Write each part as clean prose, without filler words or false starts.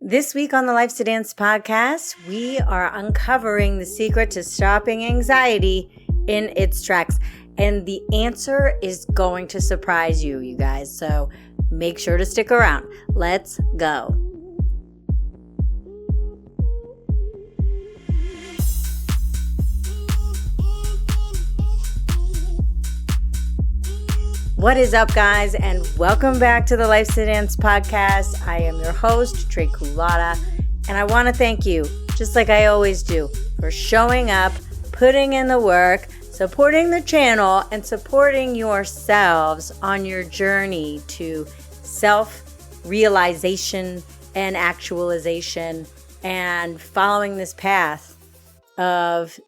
This week on the Life's to Dance podcast, we are uncovering the secret to stopping anxiety in its tracks. And the answer is going to surprise you, you guys. So make sure to stick around. Let's go. What is up, guys, and welcome back to the Life's to Dance podcast. I am your host, Trey Culata, and I want to thank you, just like I always do, for showing up, putting in the work, supporting the channel, and supporting yourselves on your journey to self-realization and actualization and following this path of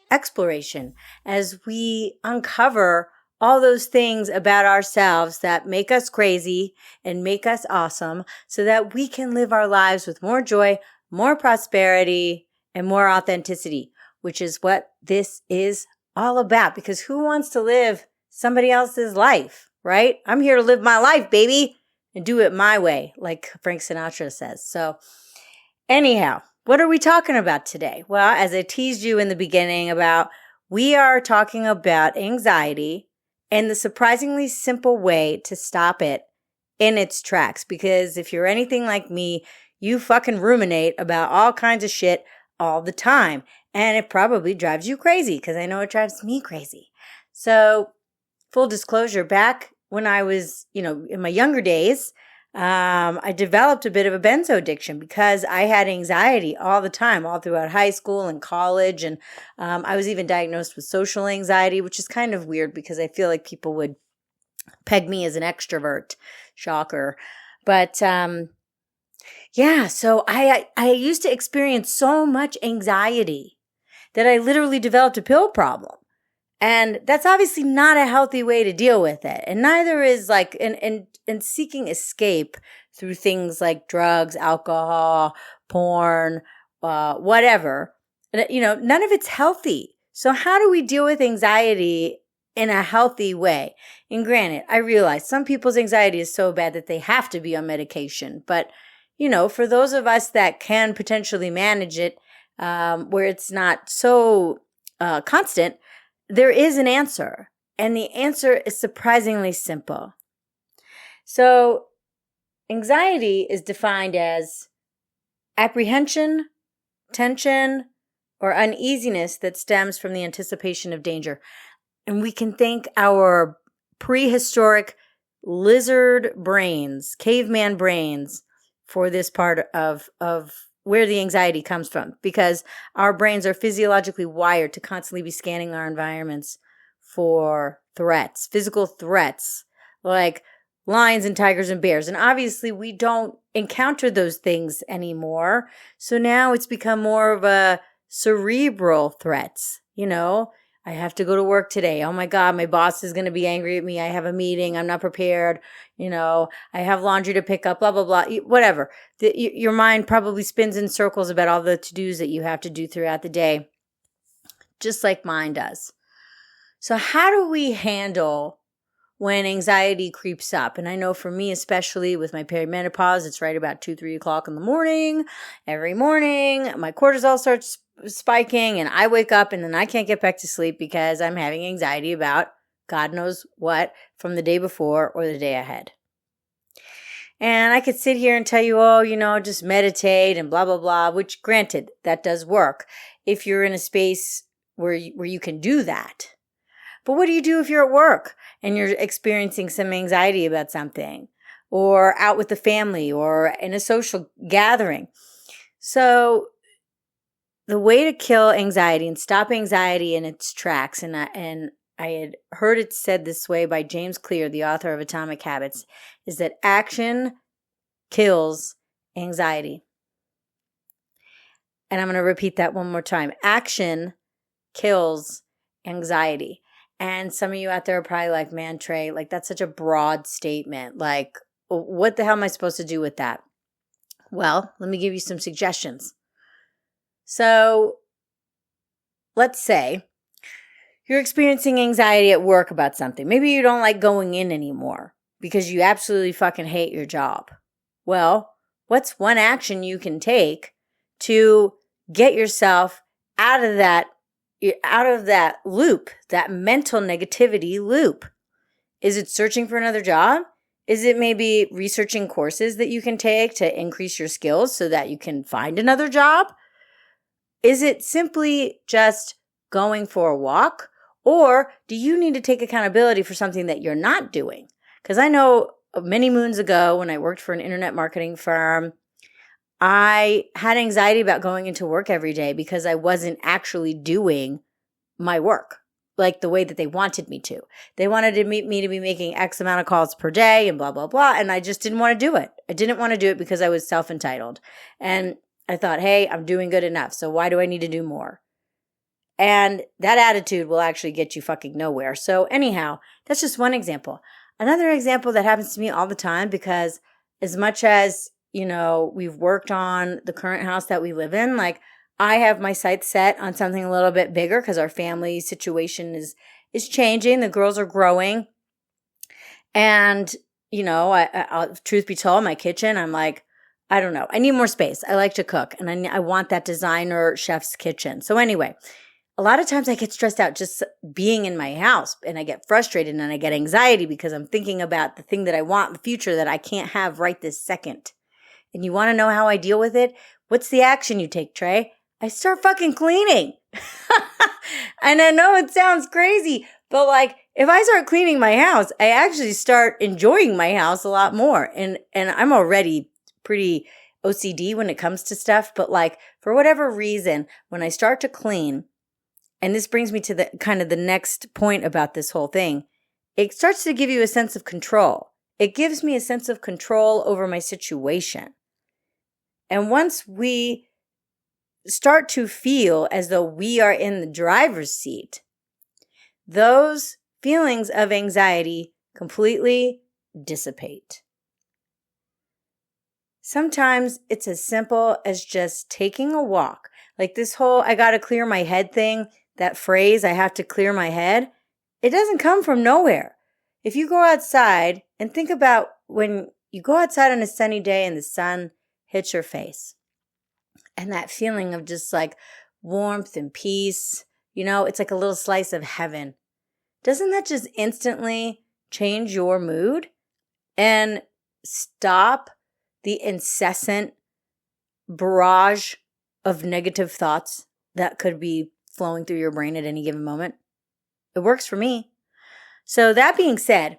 exploration as we uncover all those things about ourselves that make us crazy and make us awesome so that we can live our lives with more joy, more prosperity, and more authenticity, which is what this is all about. Because who wants to live somebody else's life, right? I'm here to live my life, baby, and do it my way, like Frank Sinatra says. So anyhow, what are we talking about today? Well, as I teased you in the beginning we are talking about anxiety and the surprisingly simple way to stop it in its tracks. Because if you're anything like me, you fucking ruminate about all kinds of shit all the time. And it probably drives you crazy, because I know it drives me crazy. So full disclosure, back when I was, in my younger days, I developed a bit of a benzo addiction because I had anxiety all the time, all throughout high school and college. And I was even diagnosed with social anxiety, which is kind of weird because I feel like people would peg me as an extrovert. Shocker. But so I used to experience so much anxiety that I literally developed a pill problem. And that's obviously not a healthy way to deal with it. And neither is and seeking escape through things like drugs, alcohol, porn, whatever. None of it's healthy. So how do we deal with anxiety in a healthy way? And granted, I realize some people's anxiety is so bad that they have to be on medication. But, for those of us that can potentially manage it, where it's not so constant, there is an answer, and the answer is surprisingly simple. So, anxiety is defined as apprehension, tension, or uneasiness that stems from the anticipation of danger. And we can thank our prehistoric lizard brains, caveman brains, for this part of where the anxiety comes from, because our brains are physiologically wired to constantly be scanning our environments for threats, physical threats, like lions and tigers and bears. And obviously we don't encounter those things anymore. So now it's become more of a cerebral threats. I have to go to work today. Oh my God, my boss is going to be angry at me. I have a meeting. I'm not prepared. I have laundry to pick up, blah, blah, blah, whatever. Your mind probably spins in circles about all the to-dos that you have to do throughout the day, just like mine does. So how do we handle when anxiety creeps up? And I know for me, especially with my perimenopause, it's right about 2-3 o'clock in the morning. Every morning, my cortisol starts spiking and I wake up and then I can't get back to sleep because I'm having anxiety about God knows what from the day before or the day ahead. And I could sit here and tell you, just meditate and blah, blah, blah, which granted, that does work if you're in a space where you can do that. But what do you do if you're at work and you're experiencing some anxiety about something, or out with the family or in a social gathering? So the way to kill anxiety and stop anxiety in its tracks, and I had heard it said this way by James Clear, the author of Atomic Habits, is that action kills anxiety. And I'm going to repeat that one more time. Action kills anxiety. And some of you out there are probably like, man, Trey, that's such a broad statement. What the hell am I supposed to do with that? Well, let me give you some suggestions. So let's say you're experiencing anxiety at work about something. Maybe you don't like going in anymore because you absolutely fucking hate your job. Well, What's one action you can take to get yourself out of that loop, that mental negativity loop? Is it searching for another job? Is it maybe researching courses that you can take to increase your skills so that you can find another job? Is it simply just going for a walk? Or do you need to take accountability for something that you're not doing? Because I know many moons ago when I worked for an internet marketing firm, I had anxiety about going into work every day because I wasn't actually doing my work like the way that they wanted me to. They wanted me to be making X amount of calls per day and blah, blah, blah. And I just didn't want to do it. I didn't want to do it because I was self-entitled. And I thought, hey, I'm doing good enough. So why do I need to do more? And that attitude will actually get you fucking nowhere. So anyhow, that's just one example. Another example that happens to me all the time, because as much as, we've worked on the current house that we live in, like I have my sights set on something a little bit bigger because our family situation is changing. The girls are growing. And, truth be told, my kitchen, I'm like, I don't know. I need more space. I like to cook and I want that designer chef's kitchen. So anyway, a lot of times I get stressed out just being in my house and I get frustrated and I get anxiety because I'm thinking about the thing that I want in the future that I can't have right this second. And you want to know how I deal with it? What's the action you take, Trey? I start fucking cleaning. And I know it sounds crazy, but like if I start cleaning my house, I actually start enjoying my house a lot more. And I'm already pretty OCD when it comes to stuff, but like for whatever reason, when I start to clean, and this brings me to the kind of the next point about this whole thing, it starts to give you a sense of control. It gives me a sense of control over my situation. And once we start to feel as though we are in the driver's seat, those feelings of anxiety completely dissipate. Sometimes it's as simple as just taking a walk. Like this whole I got to clear my head thing, that phrase, I have to clear my head, it doesn't come from nowhere. If you go outside and think about when you go outside on a sunny day and the sun hits your face and that feeling of just like warmth and peace, it's like a little slice of heaven. Doesn't that just instantly change your mood and stop the incessant barrage of negative thoughts that could be flowing through your brain at any given moment? It works for me. So that being said,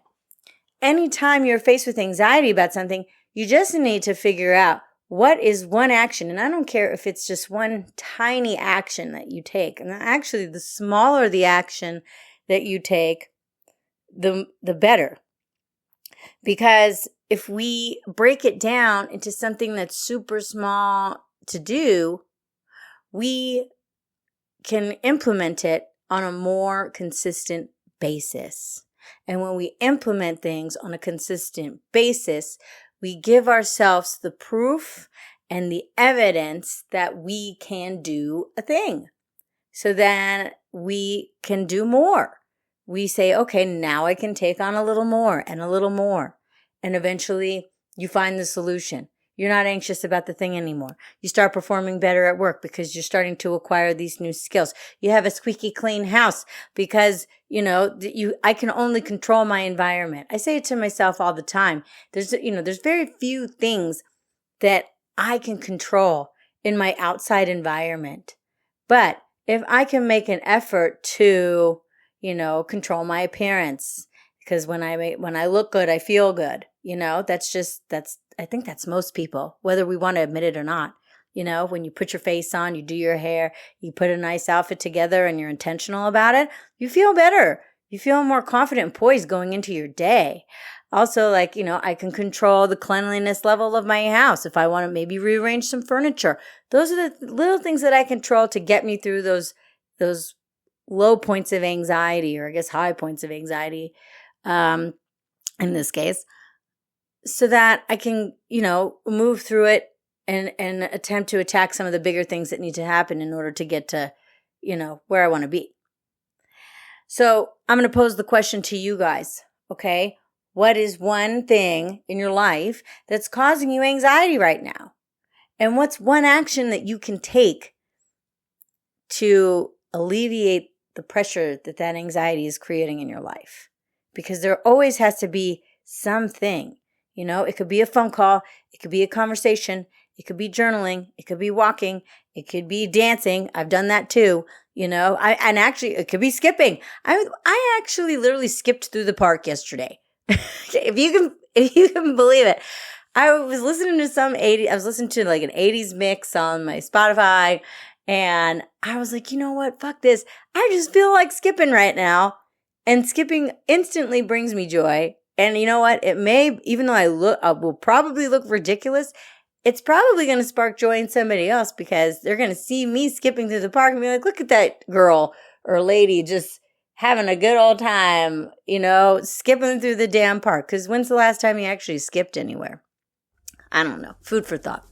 anytime you're faced with anxiety about something, you just need to figure out what is one action. And I don't care if it's just one tiny action that you take. And actually, the smaller the action that you take, the better. Because if we break it down into something that's super small to do, we can implement it on a more consistent basis. And when we implement things on a consistent basis, we give ourselves the proof and the evidence that we can do a thing. So then we can do more. We say, okay, now I can take on a little more and a little more. And eventually you find the solution. You're not anxious about the thing anymore. You start performing better at work because you're starting to acquire these new skills. You have a squeaky clean house because, I can only control my environment. I say it to myself all the time. There's very few things that I can control in my outside environment. But if I can make an effort to, control my appearance, because when I look good, I feel good. I think that's most people, whether we want to admit it or not. When you put your face on, you do your hair, you put a nice outfit together and you're intentional about it, you feel better. You feel more confident and poised going into your day. Also, I can control the cleanliness level of my house if I want to maybe rearrange some furniture. Those are the little things that I control to get me through those low points of anxiety, or I guess high points of anxiety, in this case, so that I can, move through it and attempt to attack some of the bigger things that need to happen in order to get to, where I want to be. So I'm going to pose the question to you guys, okay? what is one thing in your life that's causing you anxiety right now? And what's one action that you can take to alleviate the pressure that anxiety is creating in your life? Because there always has to be something, it could be a phone call. It could be a conversation. It could be journaling. It could be walking. It could be dancing. I've done that too. And actually it could be skipping. I actually literally skipped through the park yesterday. If you can believe it. I was listening to like an 80s mix on my Spotify, and I was like, you know what? Fuck this. I just feel like skipping right now. And skipping instantly brings me joy. And you know what? It may, even though I will probably look ridiculous, it's probably going to spark joy in somebody else, because they're going to see me skipping through the park and be like, look at that girl or lady just having a good old time, skipping through the damn park. Because when's the last time you actually skipped anywhere? I don't know. Food for thought.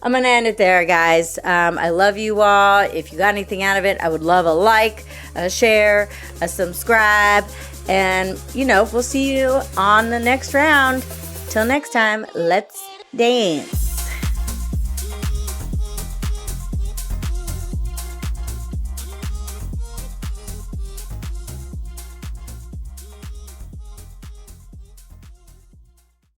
I'm going to end it there, guys. I love you all. If you got anything out of it, I would love a like, a share, a subscribe. And, we'll see you on the next round. Till next time, let's dance.